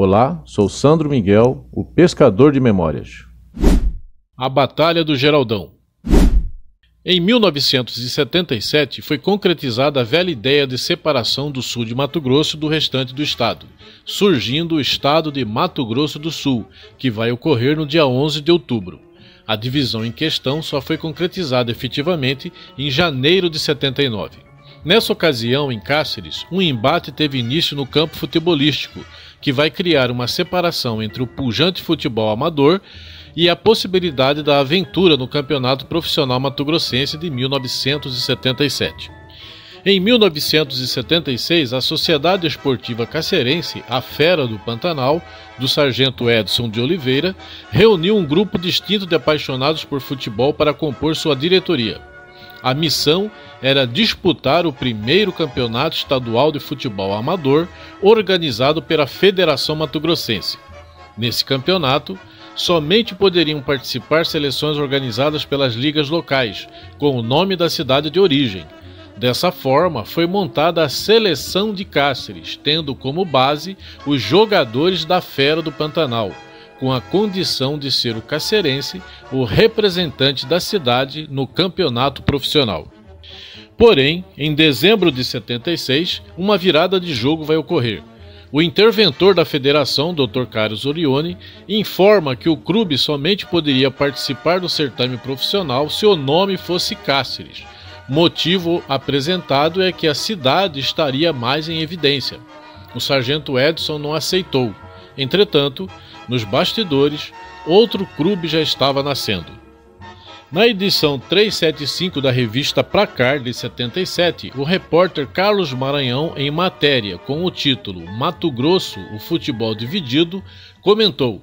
Olá, sou Sandro Miguel, o pescador de memórias. A Batalha do Geraldão. Em 1977 foi concretizada a velha ideia de separação do sul de Mato Grosso do restante do estado, surgindo o estado de Mato Grosso do Sul, que vai ocorrer no dia 11 de outubro. A divisão em questão só foi concretizada efetivamente em janeiro de 79. Nessa ocasião, em Cáceres, um embate teve início no campo futebolístico, que vai criar uma separação entre o pujante futebol amador e a possibilidade da aventura no Campeonato Profissional Mato-Grossense de 1977. Em 1976, a Sociedade Esportiva Cacerense, a Fera do Pantanal, do sargento Edson de Oliveira, reuniu um grupo distinto de apaixonados por futebol para compor sua diretoria. A missão era disputar o primeiro campeonato estadual de futebol amador organizado pela Federação Mato-Grossense. Nesse campeonato, somente poderiam participar seleções organizadas pelas ligas locais, com o nome da cidade de origem. Dessa forma, foi montada a Seleção de Cáceres, tendo como base os jogadores da Fera do Pantanal, com a condição de ser o cacerense o representante da cidade no campeonato profissional. Porém, em dezembro de 76, uma virada de jogo vai ocorrer. O interventor da federação, Dr. Carlos Orione, informa que o clube somente poderia participar do certame profissional se o nome fosse Cáceres. Motivo apresentado é que a cidade estaria mais em evidência. O sargento Edson não aceitou. Entretanto, nos bastidores, outro clube já estava nascendo. Na edição 375 da revista Placar de 77, o repórter Carlos Maranhão, em matéria com o título Mato Grosso, o futebol dividido, comentou: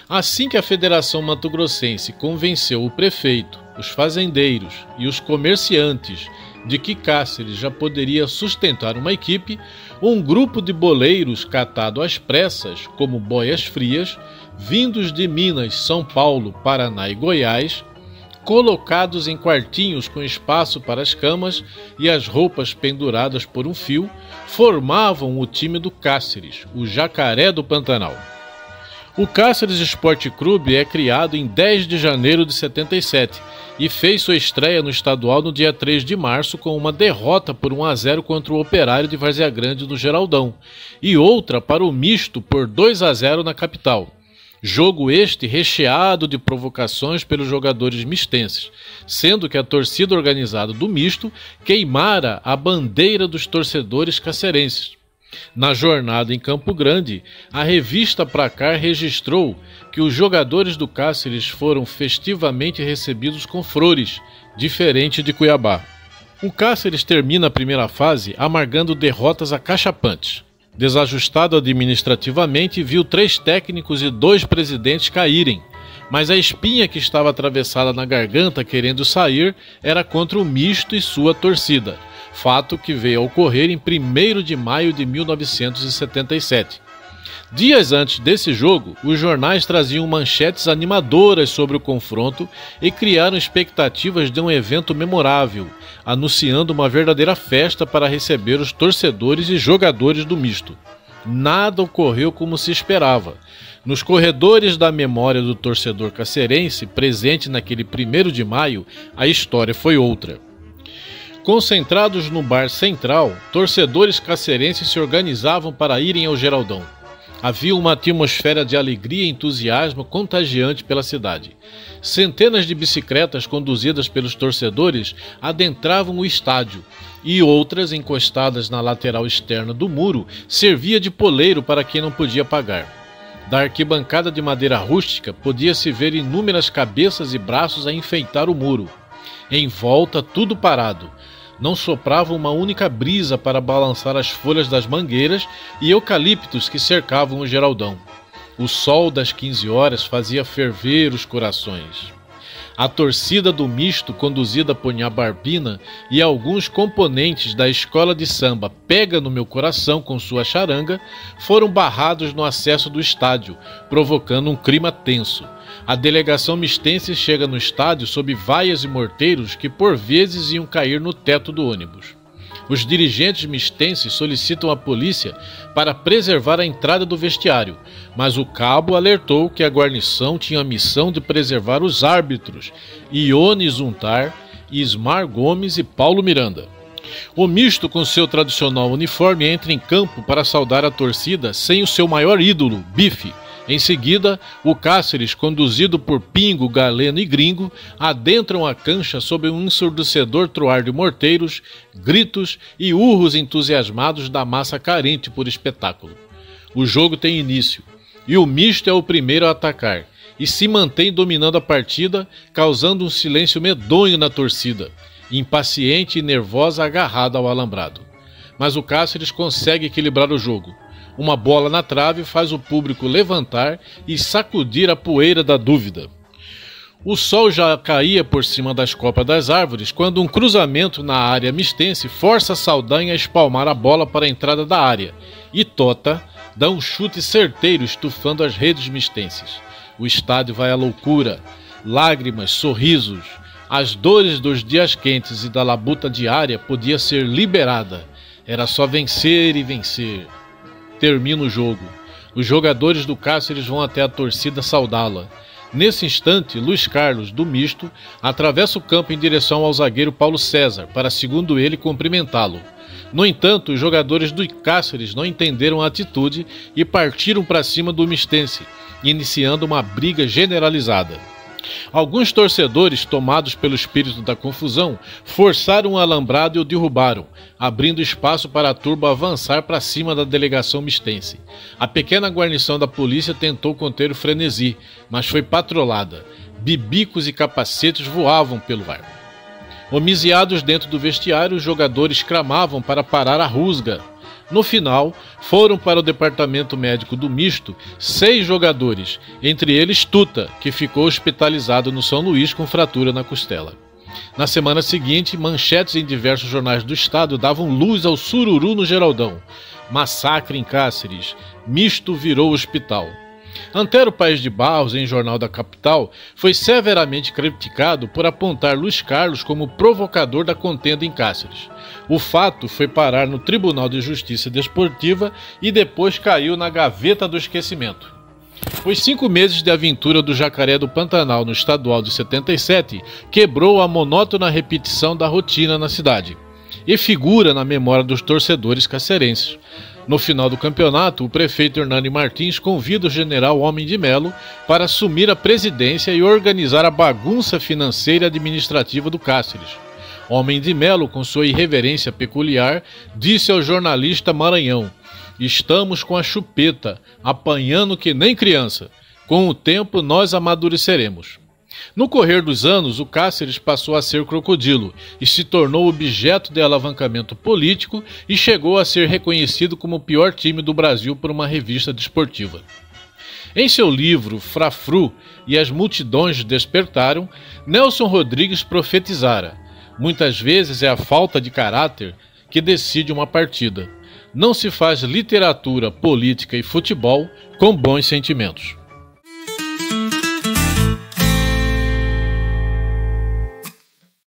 assim que a Federação Mato-Grossense convenceu o prefeito, os fazendeiros e os comerciantes de que Cáceres já poderia sustentar uma equipe, um grupo de boleiros catado às pressas, como boias frias, vindos de Minas, São Paulo, Paraná e Goiás, colocados em quartinhos com espaço para as camas e as roupas penduradas por um fio, formavam o time do Cáceres, o Jacaré do Pantanal. O Cáceres Esporte Clube é criado em 10 de janeiro de 77 e fez sua estreia no estadual no dia 3 de março com uma derrota por 1-0 contra o Operário de Várzea Grande no Geraldão e outra para o Misto por 2-0 na capital. Jogo este recheado de provocações pelos jogadores mistenses, sendo que a torcida organizada do Misto queimara a bandeira dos torcedores cacerenses. Na jornada em Campo Grande, a revista Placar registrou que os jogadores do Cáceres foram festivamente recebidos com flores, diferente de Cuiabá. O Cáceres termina a primeira fase amargando derrotas acachapantes. Desajustado administrativamente, viu 3 técnicos e 2 presidentes caírem, mas a espinha que estava atravessada na garganta querendo sair era contra o Misto e sua torcida, fato que veio a ocorrer em 1º de maio de 1977. Dias antes desse jogo, os jornais traziam manchetes animadoras sobre o confronto e criaram expectativas de um evento memorável, anunciando uma verdadeira festa para receber os torcedores e jogadores do Misto. Nada ocorreu como se esperava. Nos corredores da memória do torcedor cacerense, presente naquele 1º de maio, a história foi outra. Concentrados no bar central, torcedores cacerenses se organizavam para irem ao Geraldão. Havia uma atmosfera de alegria e entusiasmo contagiante pela cidade. Centenas de bicicletas conduzidas pelos torcedores adentravam o estádio e outras, encostadas na lateral externa do muro, servia de poleiro para quem não podia pagar. Da arquibancada de madeira rústica podia-se ver inúmeras cabeças e braços a enfeitar o muro. Em volta, tudo parado. Não soprava uma única brisa para balançar as folhas das mangueiras e eucaliptos que cercavam o Geraldão. O sol das 15 horas fazia ferver os corações. A torcida do Misto, conduzida por Nha Barbina e alguns componentes da escola de samba Pega no Meu Coração com sua charanga, foram barrados no acesso do estádio, provocando um clima tenso. A delegação mistense chega no estádio sob vaias e morteiros que por vezes iam cair no teto do ônibus. Os dirigentes mistenses solicitam a polícia para preservar a entrada do vestiário, mas o cabo alertou que a guarnição tinha a missão de preservar os árbitros Ione Zuntar, Ismar Gomes e Paulo Miranda. O misto, com seu tradicional uniforme, entra em campo para saudar a torcida sem o seu maior ídolo, Bife. Em seguida, o Cáceres, conduzido por Pingo, Galeno e Gringo, adentram a cancha sob um ensurdecedor troar de morteiros, gritos e urros entusiasmados da massa carente por espetáculo. O jogo tem início, e o misto é o primeiro a atacar, e se mantém dominando a partida, causando um silêncio medonho na torcida, impaciente e nervosa agarrada ao alambrado. Mas o Cáceres consegue equilibrar o jogo. Uma bola na trave faz o público levantar e sacudir a poeira da dúvida. O sol já caía por cima das copas das árvores quando um cruzamento na área mistense força Saldanha a espalmar a bola para a entrada da área, e Tota dá um chute certeiro estufando as redes mistenses. O estádio vai à loucura, lágrimas, sorrisos. As dores dos dias quentes e da labuta diária podia ser liberada. Era só vencer e vencer. Termina o jogo. Os jogadores do Cáceres vão até a torcida saudá-la. Nesse instante, Luiz Carlos, do misto, atravessa o campo em direção ao zagueiro Paulo César, para, segundo ele, cumprimentá-lo. No entanto, os jogadores do Cáceres não entenderam a atitude e partiram para cima do mistense, iniciando uma briga generalizada. Alguns torcedores, tomados pelo espírito da confusão, forçaram o alambrado e o derrubaram, abrindo espaço para a turba avançar para cima da delegação mistense. A pequena guarnição da polícia tentou conter o frenesi, mas foi patrolada. Bibicos e capacetes voavam pelo ar. Homiziados dentro do vestiário, os jogadores clamavam para parar a rusga. No final, foram para o departamento médico do misto 6 jogadores, entre eles Tuta, que ficou hospitalizado no São Luís com fratura na costela. Na semana seguinte, manchetes em diversos jornais do estado davam luz ao sururu no Geraldão. Massacre em Cáceres. Misto virou hospital. Antero Paes de Barros, em Jornal da Capital, foi severamente criticado por apontar Luiz Carlos como provocador da contenda em Cáceres. O fato foi parar no Tribunal de Justiça Desportiva e depois caiu na gaveta do esquecimento. Os 5 meses de aventura do Jacaré do Pantanal no estadual de 77 quebrou a monótona repetição da rotina na cidade e figura na memória dos torcedores cacerenses. No final do campeonato, o prefeito Hernani Martins convida o general Homem de Melo para assumir a presidência e organizar a bagunça financeira e administrativa do Cáceres. Homem de Melo, com sua irreverência peculiar, disse ao jornalista Maranhão: "Estamos com a chupeta, apanhando que nem criança. Com o tempo nós amadureceremos." No correr dos anos, o Cáceres passou a ser crocodilo e se tornou objeto de alavancamento político e chegou a ser reconhecido como o pior time do Brasil por uma revista desportiva. Em seu livro Frafru e as multidões despertaram, Nelson Rodrigues profetizara: "Muitas vezes é a falta de caráter que decide uma partida. Não se faz literatura, política e futebol com bons sentimentos."